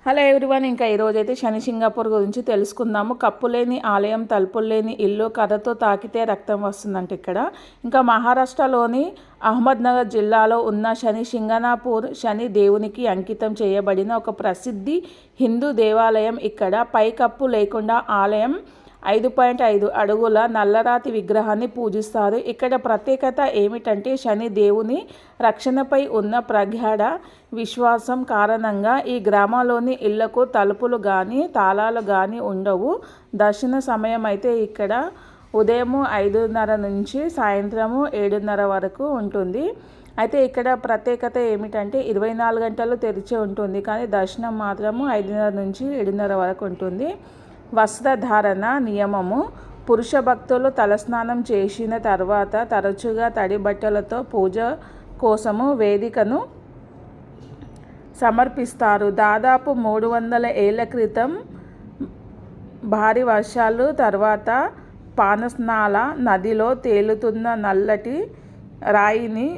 Hello everyone, ఇంకా ఈరోజు అయితే శని సింగాపూర్ గురించి తెలుసుకుందాము. కప్పు లేని ఆలయం, తలుపులు లేని ఇల్లు, కర్రతో తాకితే రక్తం వస్తుందంట ఇక్కడ. ఇంకా మహారాష్ట్రలోని అహ్మద్నగర్ జిల్లాలో ఉన్న శని సింగనాపూర్ శని దేవునికి అంకితం చేయబడిన ఒక ప్రసిద్ధి హిందూ దేవాలయం. ఇక్కడ పైకప్పు లేకుండా ఆలయం 5.5 అడుగుల నల్లరాతి విగ్రహాన్ని పూజిస్తారు. ఇక్కడ ప్రత్యేకత ఏమిటంటే శని దేవుని రక్షణపై ఉన్న ప్రగాఢ విశ్వాసం కారణంగా ఈ గ్రామంలోని ఇళ్లకు తలుపులు కానీ తాళాలు కానీ ఉండవు. దర్శన సమయం అయితే ఇక్కడ ఉదయం 5:30 నుంచి సాయంత్రము 7:30 వరకు ఉంటుంది. అయితే ఇక్కడ ప్రత్యేకత ఏమిటంటే 24 గంటలు తెరిచి ఉంటుంది, కానీ దర్శనం మాత్రము 5:30 నుంచి 7:30 వరకు ఉంటుంది. వస్త్రధారణ నియమము: పురుష భక్తులు తలస్నానం చేసిన తర్వాత తరచుగా తడి బట్టలతో పూజ కోసము వేదికను సమర్పిస్తారు. దాదాపు 300 ఏళ్ల క్రితం భారీ వర్షాలు తర్వాత పానస్నాల నదిలో తేలుతున్న నల్లటి రాయిని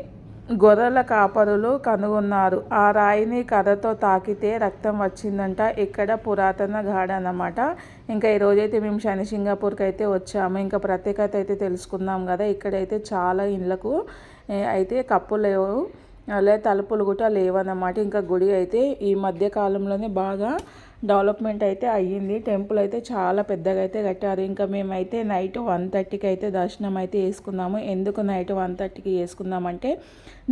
గొర్రెల కాపరులు కనుగొన్నారు. ఆ రాయిని కర్రతో తాకితే రక్తం వచ్చిందంట. ఇక్కడ పురాతన గాడ అన్నమాట. ఇంకా ఈరోజైతే మేము శని సింగాపూర్కి అయితే వచ్చాము. ఇంకా ప్రత్యేకత అయితే తెలుసుకుందాం కదా. ఇక్కడైతే చాలా ఇళ్ళకు అయితే కప్పులు లేవు, అలాగే తలుపులు కూడా లేవన్నమాట. ఇంకా గుడి అయితే ఈ మధ్య కాలంలోనే బాగా డెవలప్మెంట్ అయితే అయ్యింది. టెంపుల్ అయితే చాలా పెద్దగా అయితే కట్టారు. ఇంకా మేమైతే నైట్ 1:30కి అయితే దర్శనం అయితే వేసుకున్నాము. ఎందుకు నైట్ 1:30కి వేసుకున్నామంటే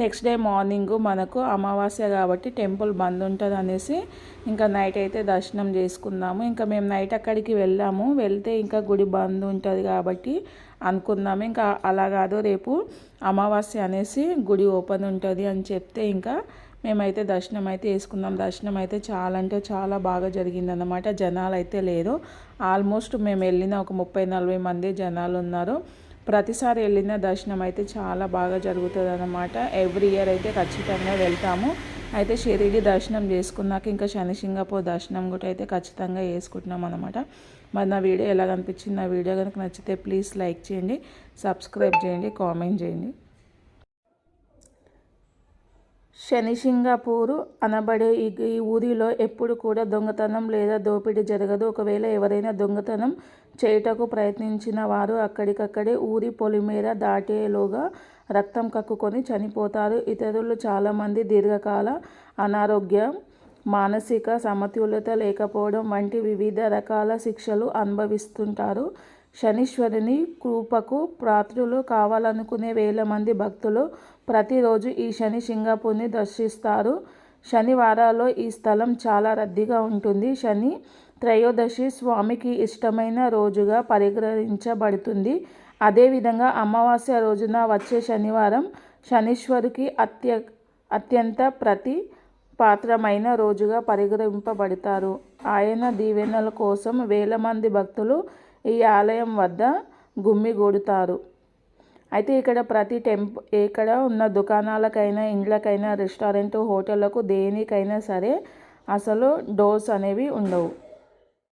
నెక్స్ట్ డే మార్నింగ్ మనకు అమావాస్య కాబట్టి టెంపుల్ బంద్ ఉంటుంది అనేసి ఇంకా నైట్ అయితే దర్శనం చేసుకున్నాము. ఇంకా మేము నైట్ అక్కడికి వెళ్తే ఇంకా గుడి బంద్ ఉంటుంది కాబట్టి అనుకున్నాము. ఇంకా అలా కాదు, రేపు అమావాస్య అనేసి గుడి ఓపెన్ ఉంటుంది అని చెప్తే ఇంకా మేమైతే దర్శనం అయితే వేసుకున్నాం. దర్శనం అయితే చాలా అంటే చాలా బాగా జరిగిందన్నమాట. జనాలు అయితే లేరు. ఆల్మోస్ట్ మేము వెళ్ళిన ఒక 30-40 మంది జనాలు ఉన్నారు. ప్రతిసారి వెళ్ళిన దర్శనం అయితే చాలా బాగా జరుగుతుంది అన్నమాట. ఎవ్రీ ఇయర్ అయితే ఖచ్చితంగా వెళ్తాము. అయితే షిరిడి దర్శనం చేసుకున్నాక ఇంకా శని సింగాపూర్ దర్శనం కూడా అయితే ఖచ్చితంగా వేసుకుంటున్నాం అనమాట. మరి నా వీడియో ఎలా కనిపించింది? నా వీడియో కనుక నచ్చితే ప్లీజ్ లైక్ చేయండి, సబ్స్క్రైబ్ చేయండి, కామెంట్ చేయండి. శని సింగాపూర్ అనబడే ఈ ఊరిలో ఎప్పుడు కూడా దొంగతనం లేదా దోపిడీ జరగదు. ఒకవేళ ఎవరైనా దొంగతనం చేయుటకు ప్రయత్నించిన వారు అక్కడికక్కడే ఊరి పొలిమేర దాటేలోగా రక్తం కక్కుకొని చనిపోతారు. ఇతరులు చాలామంది దీర్ఘకాల అనారోగ్యం, మానసిక సమతుల్యత లేకపోవడం వంటి వివిధ రకాల శిక్షలు అనుభవిస్తుంటారు. శనీశ్వరుని కృపకు పాత్రులు కావాలనుకునే వేల మంది భక్తులు ప్రతిరోజు ఈ శని సింగాపూర్ని దర్శిస్తారు. శనివారాల్లో ఈ స్థలం చాలా రద్దీగా ఉంటుంది. శని త్రయోదశి స్వామికి ఇష్టమైన రోజుగా పరిగణించబడుతుంది. అదేవిధంగా అమావాస్య రోజున వచ్చే శనివారం శనీశ్వరుకి అత్యంత పాత్రమైన రోజుగా పరిగణింపబడతారు. ఆయన దీవెనల కోసం వేల మంది భక్తులు ఈ ఆలయం వద్ద గుమిగూడుతారు. అయితే ఇక్కడ ఇక్కడ ఉన్న దుకాణాలకైనా, ఇండ్లకైనా, రెస్టారెంట్, హోటళ్లకు దేనికైనా సరే అసలు డోర్స్ అనేవి ఉండవు.